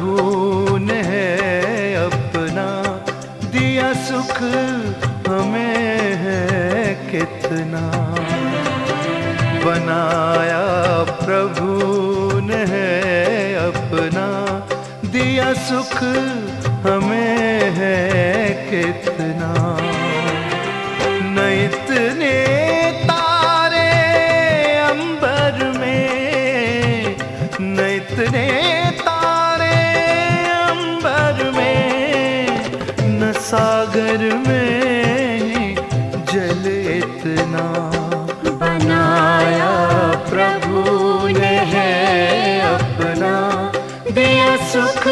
प्रभु ने है अपना दिया सुख हमें है कितना। बनाया प्रभु ने है अपना दिया सुख हमें है कितना। न इतने तारे अंबर में, न इतने तारे अंबर में, न सागर में जल इतना। बनाया प्रभु ने है अपना दिया सुख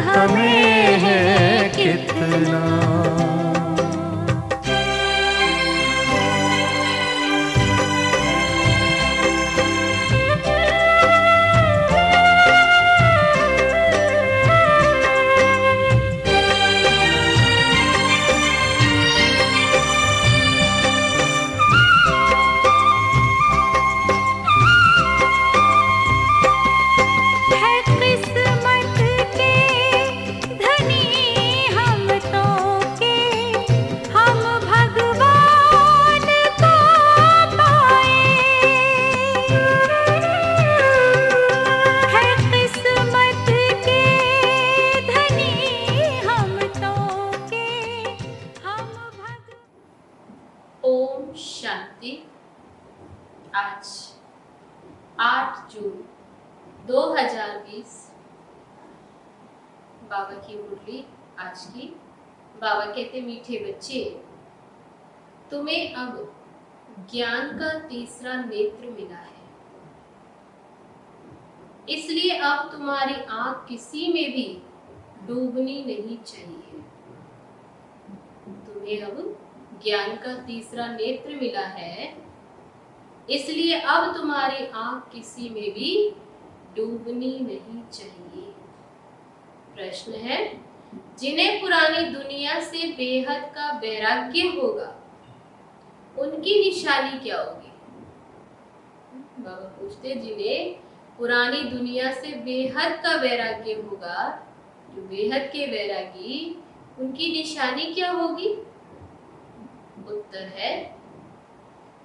हमें है कितना। ओम शांति। आज 8 जून 2020 बाबा की मुरली आज की। बाबा कहते मीठे बच्चे, तुम्हें अब ज्ञान का तीसरा नेत्र मिला है, इसलिए अब तुम्हारी आंख किसी में भी डूबनी नहीं चाहिए। तुम्हें अब ज्ञान का तीसरा नेत्र मिला है, इसलिए अब तुम्हारी आंख किसी में भी डूबनी नहीं चाहिए। प्रश्न है, जिन्हें पुरानी दुनिया से बेहद का वैराग्य होगा उनकी निशानी क्या होगी? बाबा पूछते, जिन्हें पुरानी दुनिया से बेहद का वैराग्य होगा, जो बेहद के वैरागी, उनकी निशानी क्या होगी? उत्तर है,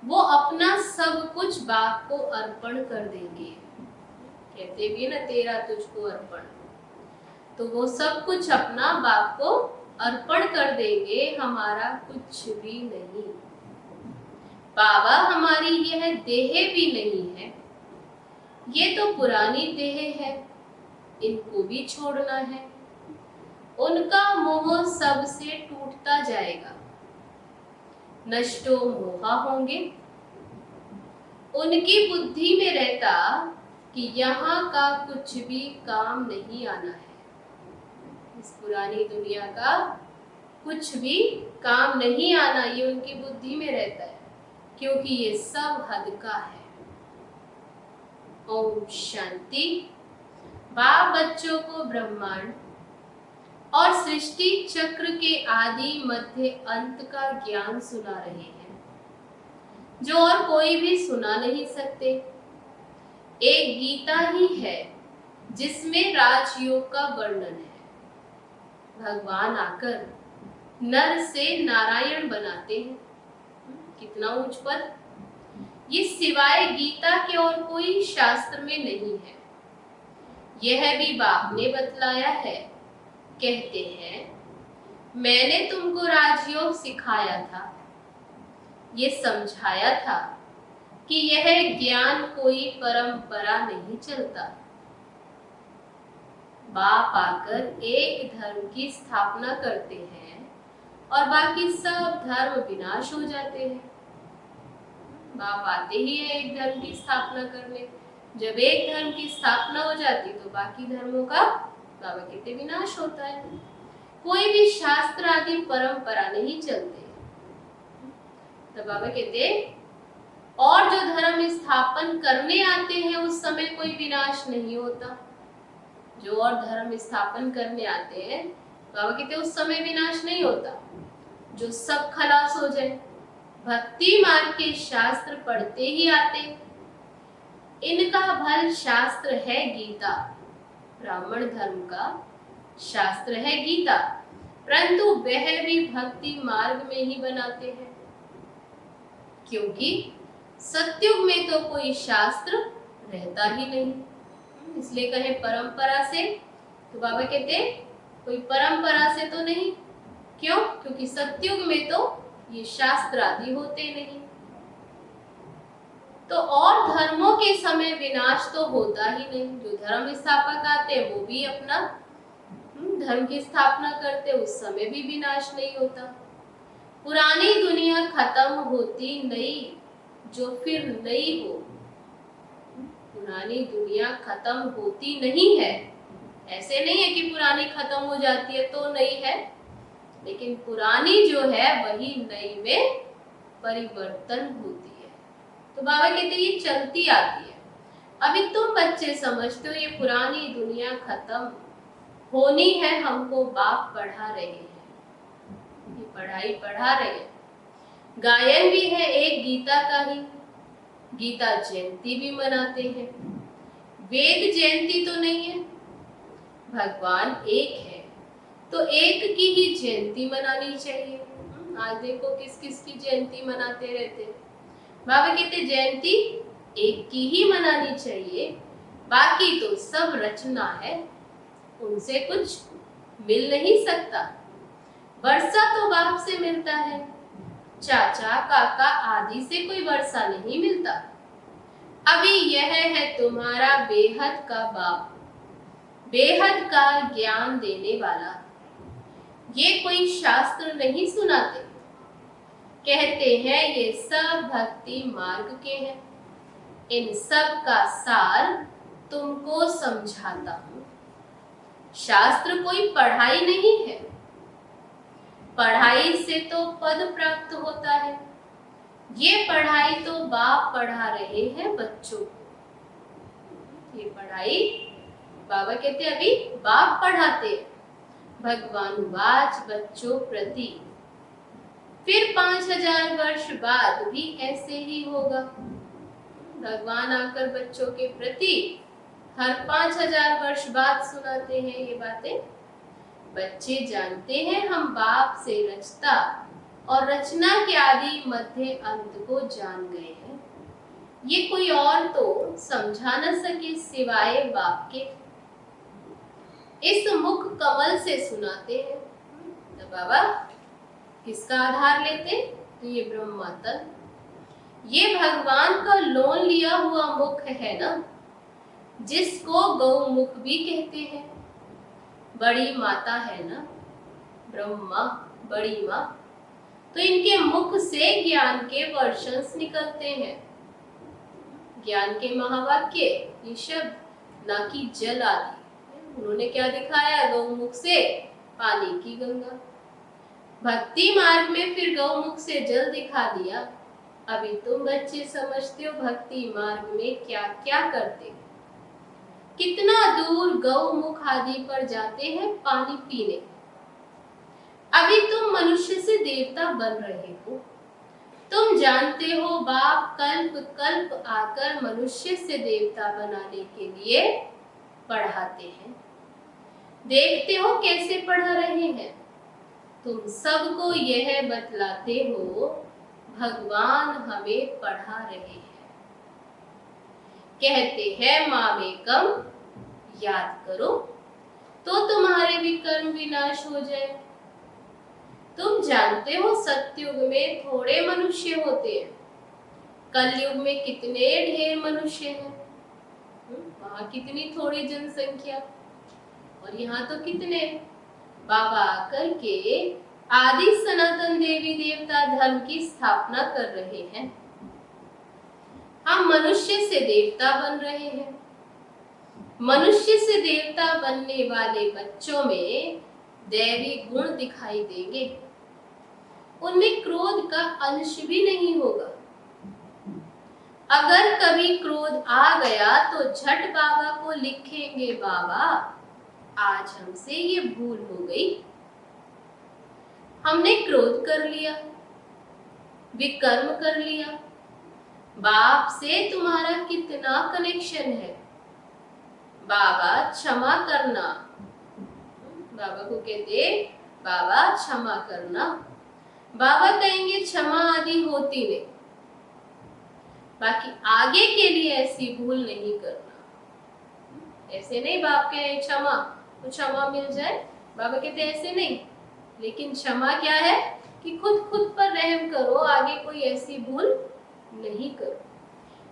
वो अपना सब कुछ बाप को अर्पण कर देंगे। कहते भी ना, तेरा तुझको अर्पण, तो वो सब कुछ अपना बाप को अर्पण कर देंगे, हमारा कुछ भी नहीं। बाबा हमारी यह देह भी नहीं है, ये तो पुरानी देह है, इनको भी छोड़ना है। उनका मोह सबसे टूटता जाएगा, नष्टो मोहा होंगे। उनकी बुद्धि में रहता कि यहाँ का कुछ भी काम नहीं आना है, इस पुरानी दुनिया का कुछ भी काम नहीं आना, ये उनकी बुद्धि में रहता है, क्योंकि ये सब हद का है। ओम शांति। बाप बच्चों को ब्रह्मांड और सृष्टि चक्र के आदि मध्य अंत का ज्ञान सुना रहे हैं, जो और कोई भी सुना नहीं सकते। एक गीता ही है जिसमें राजयोग का वर्णन है। भगवान आकर नर से नारायण बनाते हैं, कितना ऊंच पद। ये सिवाय गीता के और कोई शास्त्र में नहीं है, यह भी बाप ने बतलाया है। कहते हैं, मैंने तुमको राजयोग सिखाया था, ये समझाया था कि यह ज्ञान कोई परंपरा नहीं चलता। बाप आकर एक धर्म की स्थापना करते हैं और बाकी सब धर्म विनाश हो जाते हैं। बाप आते ही है एक धर्म की स्थापना करने, जब एक धर्म की स्थापना हो जाती तो बाकी धर्मों का बाबा कहते विनाश होता है। कोई भी शास्त्र आदि परंपरा नहीं चलते। तो बाबा कहते, और जो धर्म स्थापन करने आते हैं उस समय कोई विनाश नहीं होता। जो और धर्म स्थापन करने आते हैं, बाबा कहते उस समय विनाश नहीं होता, जो सब खलास हो जाए। भक्ति मार्ग के शास्त्र पढ़ते ही आते। इनका भल शास्त्र है गीता, ब्राह्मण धर्म का शास्त्र है गीता, परंतु वह भी भक्ति मार्ग में ही बनाते हैं, क्योंकि सतयुग में तो कोई शास्त्र रहता ही नहीं, इसलिए कहे परंपरा से। तो बाबा कहते हैं कोई परंपरा से तो नहीं, क्यों? क्योंकि सतयुग में तो ये शास्त्र आदि होते नहीं। तो और धर्मों के समय विनाश तो होता ही नहीं। जो धर्म स्थापक आते हैं वो भी अपना धर्म की स्थापना करते, उस समय भी विनाश नहीं होता। पुरानी दुनिया खत्म होती, नई जो फिर नई हो। पुरानी दुनिया खत्म होती नहीं है, ऐसे नहीं है कि पुरानी खत्म हो जाती है तो नई है, लेकिन पुरानी जो है वही नई में परिवर्तन होती है। तो बाबा कहते हैं ये चलती आती है। अभी तुम बच्चे समझते हो ये पुरानी दुनिया खत्म होनी है, हमको बाप पढ़ा रहे हैं, ये पढ़ाई पढ़ा रहे हैं। गायन भी है एक गीता का ही, गीता जयंती भी मनाते हैं। वेद जयंती तो नहीं है, भगवान एक है तो एक की ही जयंती मनानी चाहिए। आज देखो किस किस की जयंती मनाते रहते हैं। बाबा कहते जयंती एक की ही मनानी चाहिए, बाकी तो सब रचना है, उनसे कुछ मिल नहीं सकता। वर्षा तो बाप से मिलता है, चाचा काका आदि से कोई वर्षा नहीं मिलता। अभी यह है तुम्हारा बेहद का बाप, बेहद का ज्ञान देने वाला। ये कोई शास्त्र नहीं सुनाते, कहते हैं ये सब भक्ति मार्ग के हैं, इन सब का सार तुमको समझाता हूँ। शास्त्र कोई पढ़ाई नहीं है, पढ़ाई से तो पद प्राप्त होता है। ये पढ़ाई तो बाप पढ़ा रहे हैं बच्चों को। ये पढ़ाई बाबा कहते हैं अभी बाप पढ़ाते हैं। भगवान वाच बच्चों प्रति, फिर 5000 वर्ष बाद भी ऐसे ही होगा। भगवान आकर बच्चों के प्रति हर 5000 वर्ष बाद सुनाते हैं ये बातें। बच्चे जानते हैं हम बाप से रचता और रचना के आदि मध्य अंत को जान गए हैं। ये कोई और तो समझा न सके सिवाय बाप के। इस मुख कमल से सुनाते हैं। तो बाबा किसका आधार लेते? तो ये ब्रह्मातल, ये भगवान का लोन लिया हुआ मुख है ना, जिसको गौमुख भी कहते हैं। बड़ी माता है ना ब्रह्मा, बड़ी माँ, तो इनके मुख से ज्ञान के वर्षंस निकलते हैं। ज्ञान के महावाक्य ये शब्द, ना कि जल आदि। उन्होंने क्या दिखाया? गौमुख से पानी की गंगा। भक्ति मार्ग में फिर गौमुख से जल दिखा दिया। अभी तुम बच्चे समझते हो भक्ति मार्ग में क्या क्या करते, कितना दूर गौमुख आदि पर जाते हैं पानी पीने। अभी तुम मनुष्य से देवता बन रहे हो। तुम जानते हो बाप कल्प कल्प आकर मनुष्य से देवता बनाने के लिए पढ़ाते हैं। देखते हो कैसे पढ़ा रहे हैं। तुम सबको यह बतलाते हो भगवान हमें पढ़ा रहे हैं। कहते हैं मामेकम, याद करो तो तुम्हारे भी कर्म विनाश हो जाए। तुम जानते हो सतयुग में थोड़े मनुष्य होते हैं, कलयुग में कितने ढेर मनुष्य हैं। वहां कितनी थोड़ी जनसंख्या, और यहाँ तो कितने। बाबा आकर के आदि सनातन देवी देवता धर्म की स्थापना कर रहे हैं। हम मनुष्य से देवता बन रहे हैं। मनुष्य से देवता बनने वाले बच्चों में दैवी गुण दिखाई देंगे, उनमें क्रोध का अंश भी नहीं होगा। अगर कभी क्रोध आ गया तो झट बाबा को लिखेंगे, बाबा आज हमसे ये भूल हो गई, हमने क्रोध कर लिया, विकर्म कर लिया। बाप से तुम्हारा कितना कनेक्शन है, बाबा क्षमा करना। बाबा को कहते बाबा क्षमा करना। बाबा कहेंगे क्षमा आदि होती नहीं, बाकी आगे के लिए ऐसी भूल नहीं करना। ऐसे नहीं बाप कहे क्षमा तो क्षमा मिल जाए, बाबा कहते ऐसे नहीं। लेकिन क्षमा क्या है कि खुद खुद पर रहम करो, आगे कोई ऐसी भूल नहीं करो।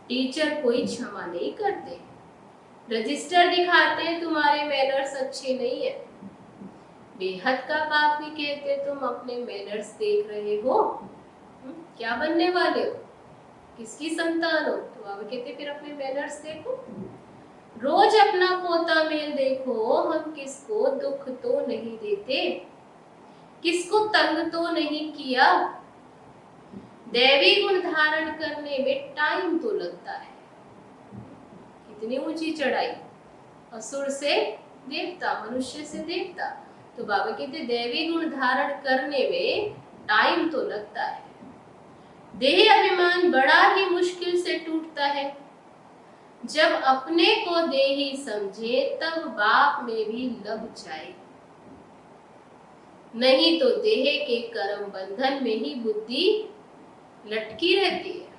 टीचर कोई क्षमा नहीं करते, रजिस्टर दिखाते हैं तुम्हारे मैनर्स अच्छे नहीं है। बेहद का बाप भी कहते तुम अपने मैनर्स देख रहे हो, क्या बनने वाले हो, किसकी संतान हो। तो बाबा कहते फिर अपने मैनर्स देखो, रोज अपना पोता मेल देखो, हम किसको दुख तो नहीं देते, किसको तंग तो नहीं किया। दैवी गुण धारण करने में टाइम तो लगता है, कितनी ऊंची चढ़ाई, असुर से देवता, मनुष्य से देवता। तो बाबा कहते दैवी गुण धारण करने में टाइम तो लगता है। देह अभिमान बड़ा ही मुश्किल से टूटता है, जब अपने को देही समझे तब बाप में भी लग जाए, नहीं तो देह के कर्म बंधन में ही बुद्धि लटकी रहती है।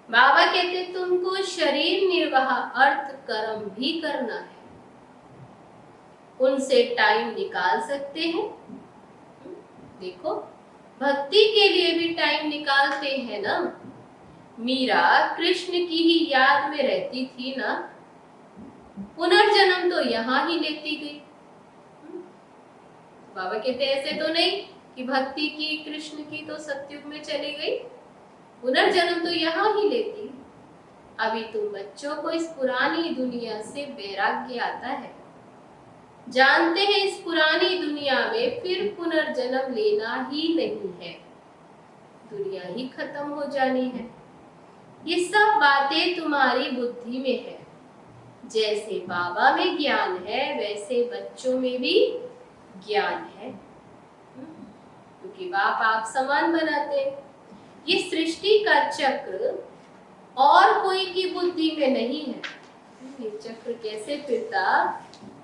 बाबा कहते तुमको शरीर निर्वाह अर्थ कर्म भी करना है, उनसे टाइम निकाल सकते हैं। देखो भक्ति के लिए भी टाइम निकालते हैं ना। मीरा कृष्ण की ही याद में रहती थी ना, पुनर्जन्म तो यहाँ ही लेती गई। बाबा कहते ऐसे तो नहीं कि भक्ति की कृष्ण की तो सतयुग में चली गई, पुनर्जन्म तो यहाँ ही लेती। अभी तुम बच्चों को इस पुरानी दुनिया से वैराग्य आता है, जानते हैं इस पुरानी दुनिया में फिर पुनर्जन्म लेना ही नहीं है, दुनिया ही खत्म हो जानी है। ये सब बातें तुम्हारी बुद्धि में है। जैसे बाबा में ज्ञान है वैसे बच्चों में भी ज्ञान है, क्योंकि बाप आप समान बनाते हैं। ये सृष्टि का चक्र और कोई की बुद्धि में नहीं है। ये चक्र कैसे फिरता,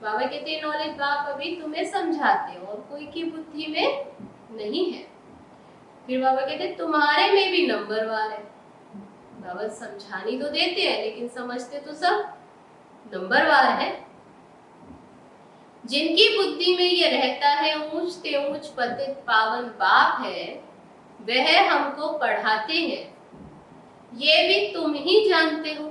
बाबा कहते नॉलेज बाप अभी तुम्हें समझाते और कोई की बुद्धि में नहीं है। फिर बाबा कहते तुम्हारे में भी नंबरवार है। बाबा समझानी तो देते हैं लेकिन समझते तो सब नंबरवार है। जिनकी बुद्धि में ये रहता है ऊंच से ऊंच पतित पावन बाप है, वह हमको पढ़ाते हैं, ये भी तुम ही जानते हो।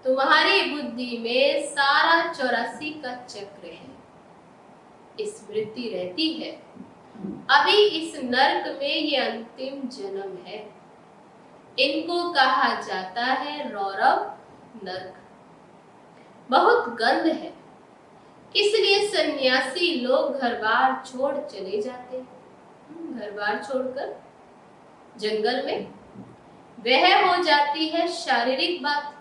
तुम्हारी बुद्धि में सारा 84 का चक्र है, स्मृति रहती है। अभी इस नर्क में ये अंतिम जन्म है, इनको कहा जाता है रौरव नर्क। बहुत गंध है, इसलिए सन्यासी लोग घर बार छोड़ चले जाते हैं। घर बार छोड़कर जंगल में, वह हो जाती है शारीरिक बात।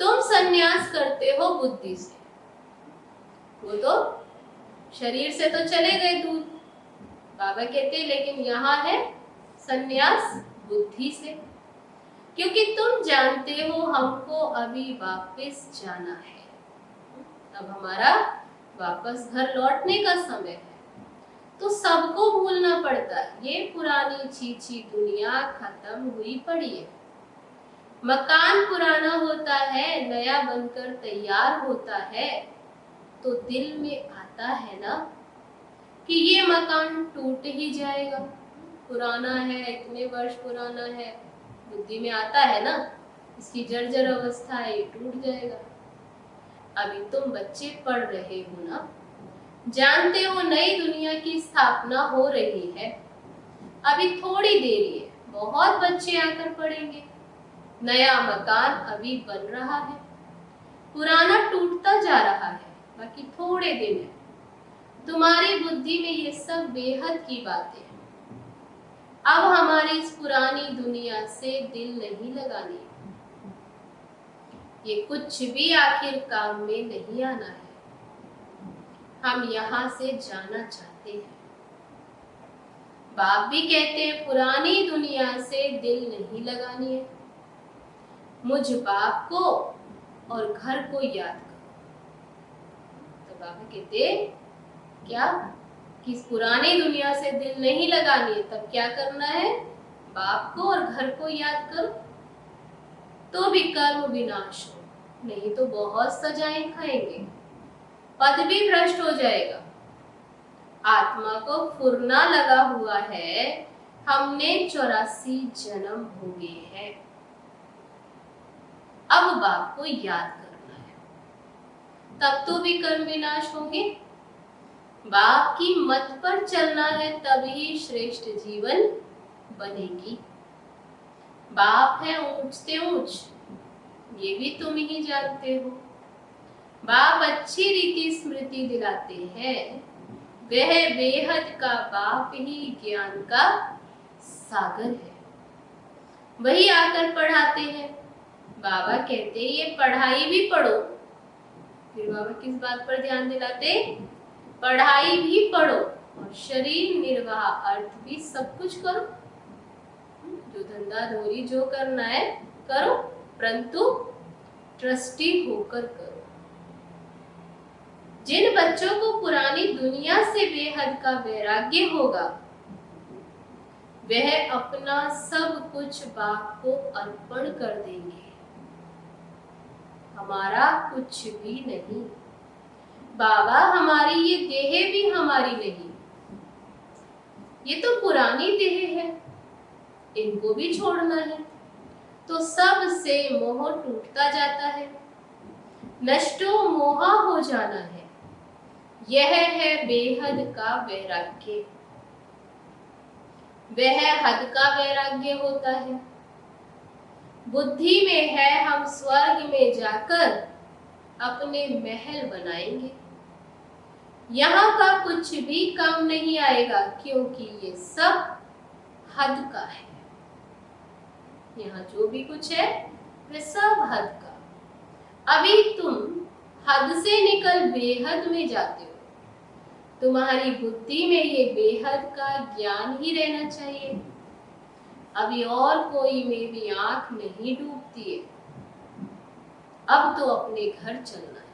तुम सन्यास करते हो बुद्धि से, वो तो शरीर से तो चले गए दूर। बाबा कहते लेकिन यहाँ है सन्यास बुद्धि से, क्योंकि तुम जानते हो हमको अभी वापस जाना है, अब हमारा वापस घर लौटने का समय है। तो सबको भूलना पड़ता है, ये पुरानी चीची दुनिया खत्म हुई पड़ी है। मकान पुराना होता है, नया बनकर तैयार होता है, तो दिल में आता है ना कि ये मकान टूट ही जाएगा, पुराना है, इतने वर्ष पुराना है, बुद्धि में आता है ना इसकी जर्जर अवस्था है, ये टूट जाएगा। अभी तुम बच्चे पढ़ रहे हो ना, जानते हो नई दुनिया की स्थापना हो रही है, अभी थोड़ी देरी है, बहुत बच्चे आकर पढ़ेंगे। नया मकान अभी बन रहा है, पुराना टूटता जा रहा है, बाकी थोड़े दिन है। तुम्हारी बुद्धि में ये सब बेहद की बातें हैं। अब हमारी इस पुरानी दुनिया से दिल नहीं लगानी, ये कुछ भी आखिर काम में नहीं आना है। हम यहाँ से जाना चाहते हैं। बाप भी कहते हैं पुरानी दुनिया से दिल नहीं लगानी है। मुझ बाप को और घर को याद करो। तो बाबा कहते क्या कि इस पुरानी दुनिया से दिल नहीं लगानी है, तब क्या करना है? बाप को और घर को याद करो, तो भी कर्म विनाश हो, नहीं तो बहुत सजाएं खाएंगे, पद भी भ्रष्ट हो जाएगा। आत्मा को फुरना लगा हुआ है, हमने 84 जन्म भोगे हैं। अब बाप को याद करना है, तब तो भी कर्म विनाश होंगे। बाप की मत पर चलना है, तभी श्रेष्ठ जीवन बनेगी। बाप है ऊंच से ऊंच, ये भी तुम ही जानते हो। बाप अच्छी रीति स्मृति दिलाते हैं, वह बेहद का बाप ही ज्ञान का सागर है। वही आकर पढ़ाते हैं। बाबा कहते ये पढ़ाई भी पढ़ो। फिर बाबा किस बात पर ध्यान दिलाते? पढ़ाई भी पढ़ो और शरीर निर्वाह अर्थ भी सब कुछ करो। जो धंधा धोरी जो करना है करो, परंतु ट्रस्टी होकर करो। जिन बच्चों को पुरानी दुनिया से बेहद का वैराग्य होगा, वह अपना सब कुछ बाप को अर्पण कर देंगे। हमारा कुछ भी नहीं। बाबा हमारी ये देह भी हमारी नहीं, ये तो पुरानी देह है, इनको भी छोड़ना है। तो सब से मोह टूटता जाता है, नष्टो मोहा हो जाना है। यह है बेहद का वैराग्य। वह हद का वैराग्य होता है। बुद्धि में है हम स्वर्ग में जाकर अपने महल बनाएंगे। यहाँ का कुछ भी काम नहीं आएगा, क्योंकि ये सब हद का है। यहाँ जो भी कुछ है वह सब हद का। अभी तुम हद से निकल बेहद में जाते हो। तुम्हारी बुद्धि में ये बेहद का ज्ञान ही रहना चाहिए। अभी और कोई में भी आंख नहीं डूबती है। अब तो अपने घर चलना है।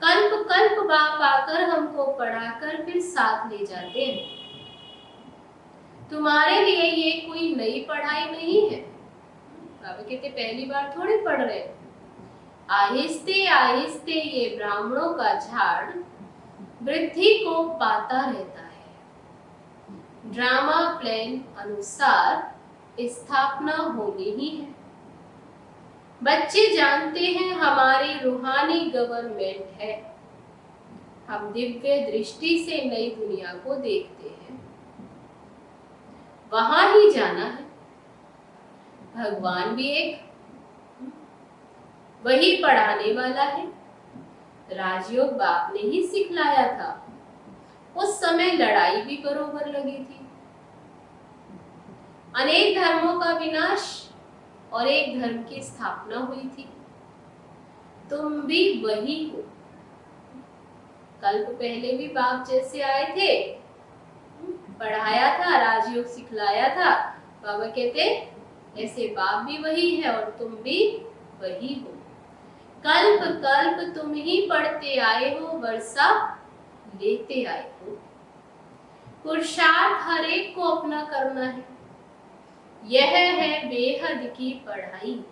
कल्प कल्प बाप आकर हमको पढ़ाकर फिर साथ ले जाते हैं। तुम्हारे लिए ये कोई नई पढ़ाई नहीं है। बाबा कहते पहली बार थोड़ी पढ़ रहे। आहिस्ते आहिस्ते ये ब्राह्मणों का झाड़ वृद्धि को पाता रहता है। ड्रामा प्लान अनुसार स्थापना होनी ही है। बच्चे जानते हैं हमारी रूहानी गवर्नमेंट है। हम दिव्य दृष्टि से नई दुनिया को देखते हैं। वहां ही जाना है। भगवान भी एक, वही पढ़ाने वाला है। राजयोग बाप ने ही सिखलाया था। उस समय लड़ाई भी बरोबर लगी थी। अनेक धर्मों का विनाश और एक धर्म की स्थापना हुई थी। तुम भी वही हो। कल्प पहले भी बाप जैसे आए थे, पढ़ाया था, राजयोग सिखलाया था। बाबा कहते ऐसे बाप भी वही है और तुम भी वही हो। कल्प कल्प तुम ही पढ़ते आए हो, वर्षा लेते आए हो। पुरुषार्थ हर एक को अपना करना है। यह है बेहद की पढ़ाई।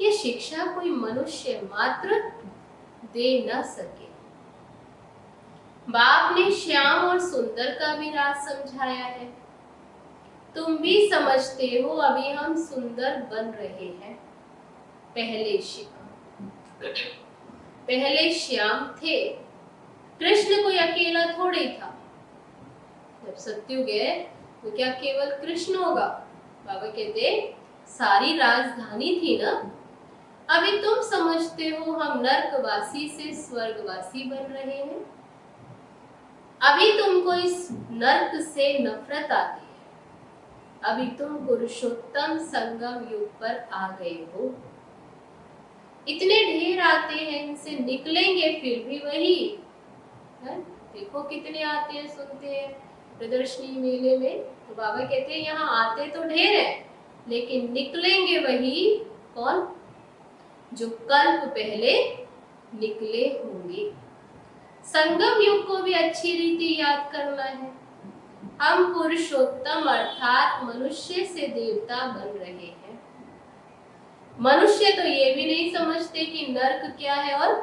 ये शिक्षा कोई मनुष्य मात्र दे न सके। बाप ने श्याम और सुंदर का भी राज समझाया है। तुम भी समझते हो अभी हम सुंदर बन रहे हैं। पहले श्याम थे। कृष्ण कोई अकेला थोड़ी था। जब सत्युग है तो क्या केवल कृष्ण होगा? बाबा कहते सारी राजधानी थी ना। अभी तुम समझते हो हम नर्कवासी से स्वर्गवासी बन रहे हैं। अभी तुमको इस नर्क से नफरत आती है। अभी तुम पुरुषोत्तम संगम युग पर आ गए हो। इतने ढेर आते हैं, इनसे निकलेंगे फिर भी वही है? देखो कितने आते हैं, सुनते हैं प्रदर्शनी मेले में। तो बाबा कहते हैं यहाँ आते तो ढेर है, लेकिन निकलेंगे वही कौन? जो कल्प पहले निकले होंगे। संगम युग को भी अच्छी रीति याद करना है। हम पुरुषोत्तम अर्थात मनुष्य से देवता बन रहे हैं। मनुष्य तो ये भी नहीं समझते कि नर्क क्या है और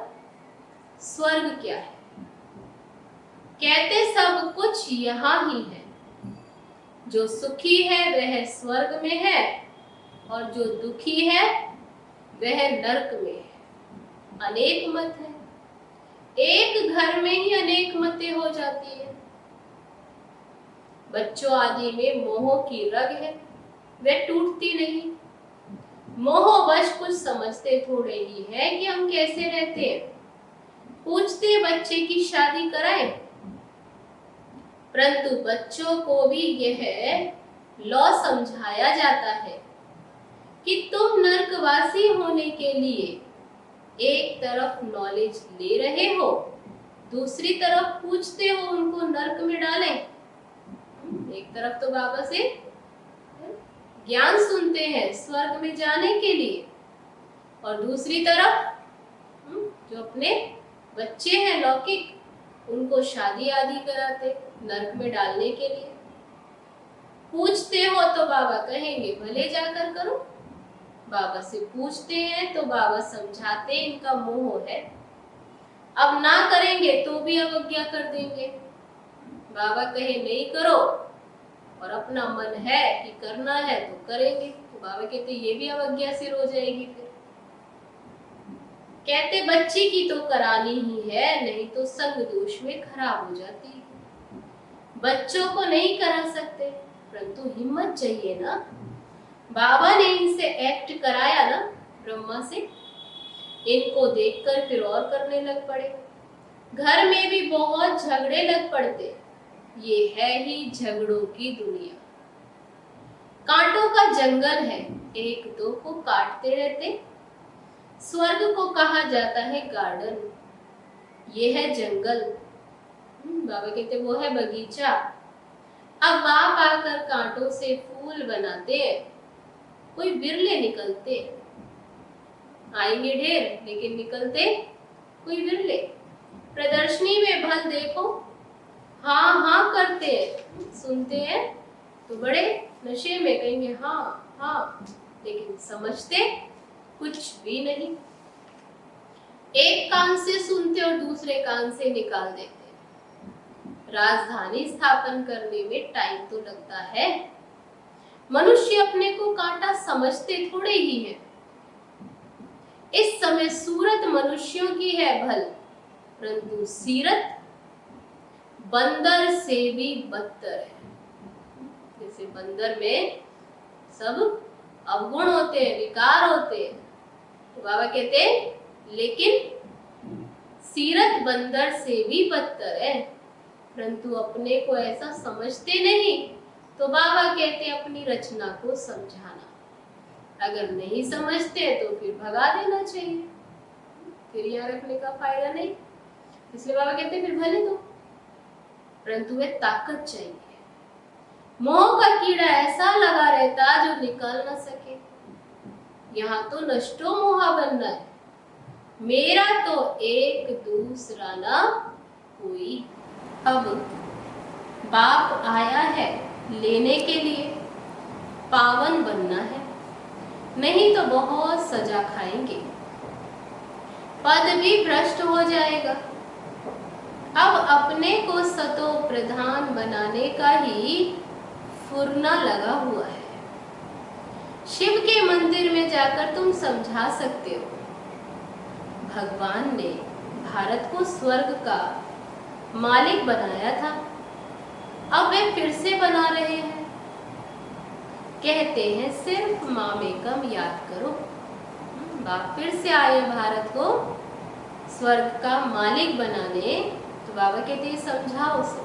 स्वर्ग क्या है। कहते सब कुछ यहाँ ही है। जो सुखी है वह स्वर्ग में है और जो दुखी है वह नर्क में है। अनेक मत है। एक घर में ही अनेक मतें हो जाती है। बच्चों आदि में मोह की रग है, वह टूटती नहीं। मोहवश कुछ समझते थोड़े ही है कि हम कैसे रहते हैं। पूछते बच्चे की शादी कराएं, परंतु बच्चों को भी यह लॉ समझाया जाता है कि तुम नर्कवासी होने के लिए एक तरफ नॉलेज ले रहे हो, दूसरी तरफ पूछते हो उनको नर्क में डालें। एक तरफ तो बाबा से ज्ञान सुनते हैं स्वर्ग में जाने के लिए, और दूसरी तरफ जो अपने बच्चे हैं लौकिक, उनको शादी आदि कराते नर्क में डालने के लिए। पूछते हो तो बाबा कहेंगे भले जाकर करो। बाबा से पूछते हैं तो बाबा समझाते इनका मोह है, अब ना करेंगे तो भी अवज्ञा कर देंगे। बाबा कहे नहीं करो और अपना मन है कि करना है तो करेंगे, तो बाबा कहते ये भी अवज्ञा सिर हो जाएगी। फिर कहते बच्ची की तो करानी ही है, नहीं तो संग दोष में खराब हो जाती है। बच्चों को नहीं करा सकते, परंतु हिम्मत चाहिए ना। बाबा ने इनसे एक्ट कराया ना ब्रह्मा से, इनको देखकर फिर और करने लग पड़े। घर में भी बहुत झगड़े लग पड़ते। ये है ही झगड़ों की दुनिया। कांटों का जंगल है, एक दो को काटते रहते। स्वर्ग को कहा जाता है गार्डन, ये है जंगल। बाबा कहते वो है बगीचा। अब बाप आकर कांटों से फूल बनाते हैं, कोई बिरले निकलते। आएंगे ढेर लेकिन निकलते कोई बिरले। प्रदर्शनी में भल देखो, हाँ हाँ करते हैं, सुनते हैं तो बड़े नशे में कहेंगे हाँ हाँ, लेकिन समझते कुछ भी नहीं। एक कान से सुनते और दूसरे कान से निकाल देते। राजधानी स्थापन करने में टाइम तो लगता है। मनुष्य अपने को कांटा समझते थोड़े ही है। इस समय सूरत मनुष्यों की है भल, परंतु सीरत बंदर से भी बदतर है। जैसे बंदर में सब अवगुण होते हैं, विकार होते हैं, तो बाबा कहते हैं लेकिन सीरत बंदर से भी बदतर है, परंतु अपने को ऐसा समझते नहीं। तो बाबा कहते अपनी रचना को समझाना। अगर नहीं समझते तो फिर भगा देना चाहिए, फिर यहाँ रखने का फायदा नहीं। इसलिए बाबा कहते फिर भले दो, परंतु वे ताकत चाहिए। मोह का कीड़ा ऐसा लगा रहता जो निकाल ना सके। यहाँ तो नष्टो मोहा बनना है, मेरा तो एक दूसरा ना कोई। अब बाप आया है लेने के लिए, पावन बनना है, नहीं तो बहुत सजा खाएंगे, पद भी भ्रष्ट हो जाएगा। अब अपने को सतो प्रधान बनाने का ही फुरना लगा हुआ है। शिव के मंदिर में जाकर तुम समझा सकते हो, भगवान ने भारत को स्वर्ग का मालिक बनाया था, अब वे फिर से बना रहे हैं। कहते हैं सिर्फ मामेकम याद करो। बाप फिर से आए भारत को स्वर्ग का मालिक बनाने, तो बाबा कहते हैं समझाओ उसे।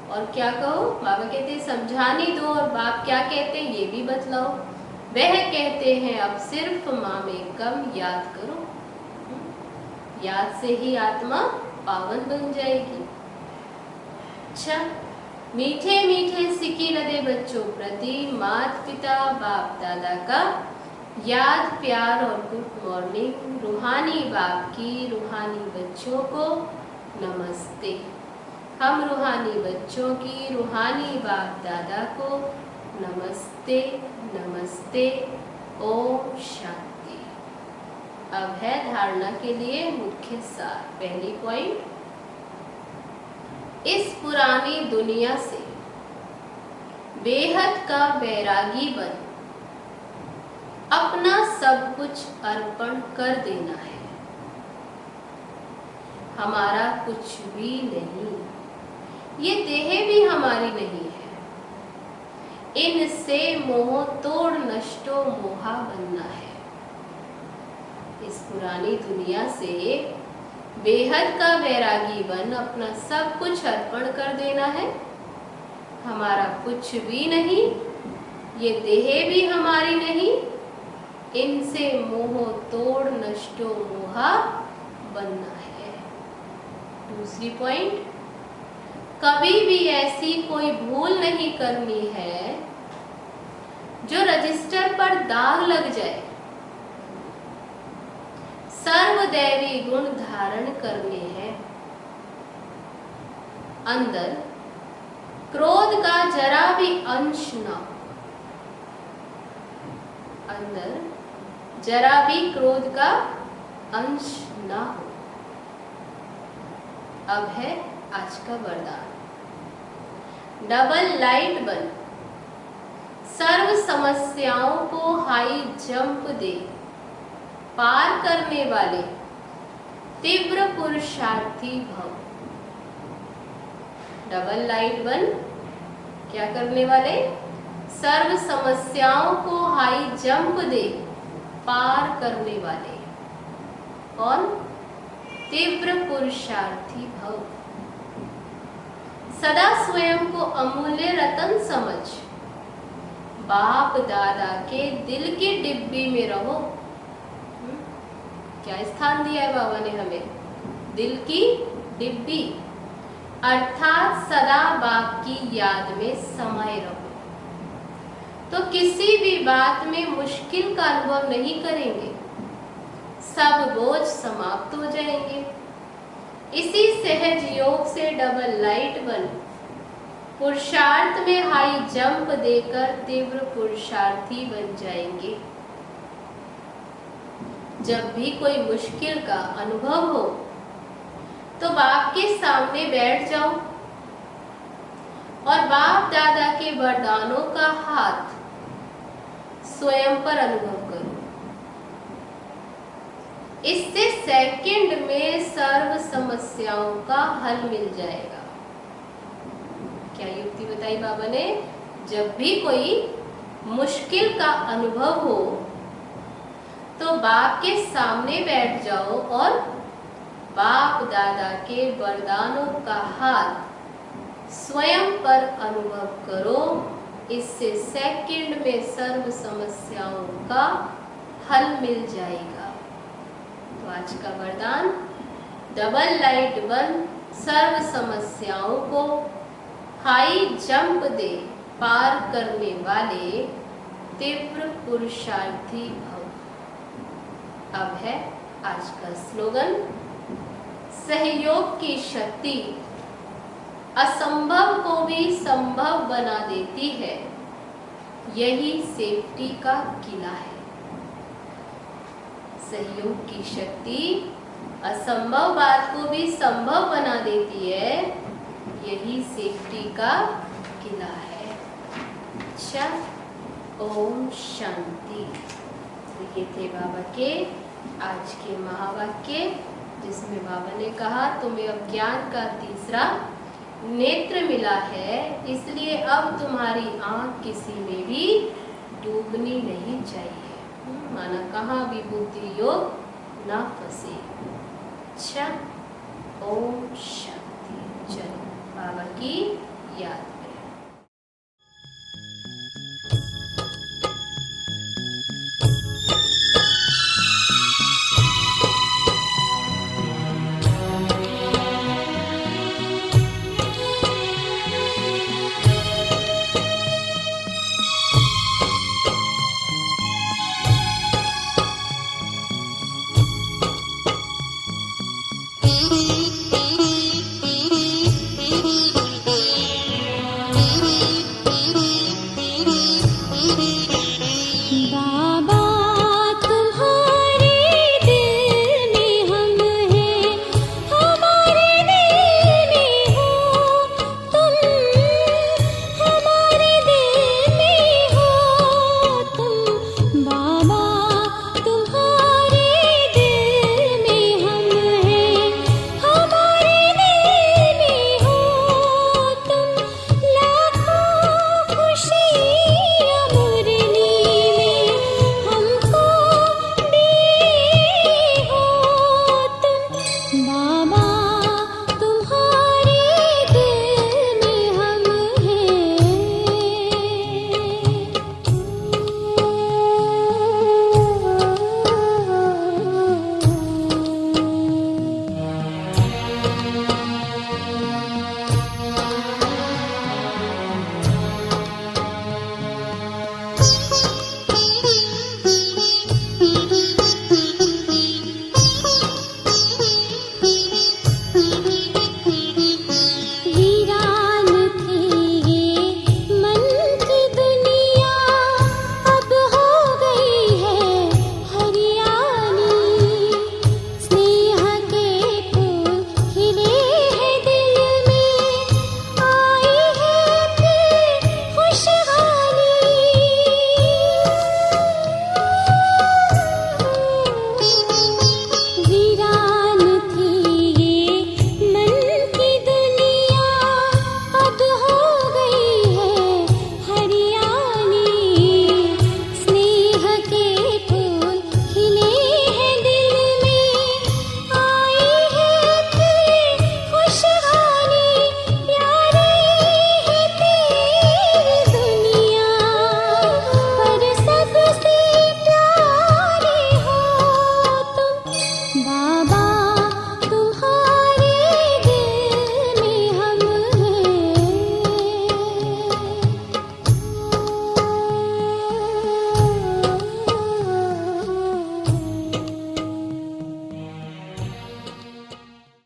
और क्या कहो? बाबा कहते हैं समझाने दो, और बाप क्या कहते हैं ये भी बतलाओ। वह कहते हैं अब सिर्फ मामेकम याद करो, याद से ही आत्मा पावन बन जाएगी। अच्छा, मीठे मीठे सिकी लदे बच्चों प्रति माता पिता बाप दादा का याद, प्यार और गुड मॉर्निंग रूहानी बाप की रूहानी बच्चों को नमस्ते। हम रूहानी बच्चों की रूहानी बाप दादा को नमस्ते नमस्ते। ओम शांति। अब है धारणा के लिए मुख्य सार। पहली पॉइंट, इस पुरानी दुनिया से बेहद का बैरागी बन अपना सब कुछ अर्पण कर देना है। हमारा कुछ भी नहीं, ये देह भी हमारी नहीं है। इनसे मोह तोड़ नष्टो मोहा बनना है। इस पुरानी दुनिया से बेहद का बैरागी बन अपना सब कुछ अर्पण कर देना है। हमारा कुछ भी नहीं, ये देह भी हमारी नहीं। इनसे मोह तोड़ नष्टो मोहा बनना है। दूसरी पॉइंट, कभी भी ऐसी कोई भूल नहीं करनी है जो रजिस्टर पर दाग लग जाए। सर्वदैवी गुण धारण करने हैं। अंदर क्रोध का जरा भी अंश ना हो। अंदर जरा भी क्रोध का अंश ना हो। अब है आज का वरदान। डबल लाइट बन सर्व समस्याओं को हाई जंप दे पार करने वाले तीव्र पुरुषार्थी भव। डबल लाइट बन क्या करने वाले? सर्व समस्याओं को हाई जंप दे पार करने वाले और तीव्र पुरुषार्थी भव। सदा स्वयं को अमूल्य रतन समझ बाप दादा के दिल की डिब्बी में रहो। क्या स्थान दिया है बाबा ने हमें? दिल की डिब्बी, अर्थात सदा बाप की याद में समाये रहो। तो किसी भी बात में मुश्किल का अनुभव नहीं करेंगे, सब बोझ समाप्त हो जाएंगे। इसी सहज योग से डबल लाइट बन पुरुषार्थ में हाई जंप देकर तीव्र पुरुषार्थी बन जाएंगे। जब भी कोई मुश्किल का अनुभव हो तो बाप के सामने बैठ जाओ और बाप दादा के वरदानों का हाथ स्वयं पर अनुभव करो। इससे सेकंड में सर्व समस्याओं का हल मिल जाएगा। क्या युक्ति बताई बाबा ने? जब भी कोई मुश्किल का अनुभव हो तो बाप के सामने बैठ जाओ और बाप दादा के वरदानों का हाथ स्वयं पर अनुभव करो। इससे सेकंड में सर्व समस्याओं का हल मिल जाएगा। तो आज का वरदान, डबल लाइट बन सर्व समस्याओं को हाई जंप दे पार करने वाले तीव्र पुरुषार्थी भव। अब है आज का स्लोगन, सहयोग की शक्ति असंभव को भी संभव बना देती है, यही सेफ्टी का किला है। सहयोग की शक्ति असंभव बात को भी संभव बना देती है, यही सेफ्टी का किला है। अच्छा, ओम शांति। ये थे बाबा के आज के महावाक्य, जिसमें बाबा ने कहा तुम्हें अब ज्ञान का तीसरा नेत्र मिला है, इसलिए अब तुम्हारी आंख किसी में भी डूबनी नहीं चाहिए। माना कहाँ भी बुद्धि योग ना फंसे। अच्छा, ओम शांति। चलो बाबा की याद।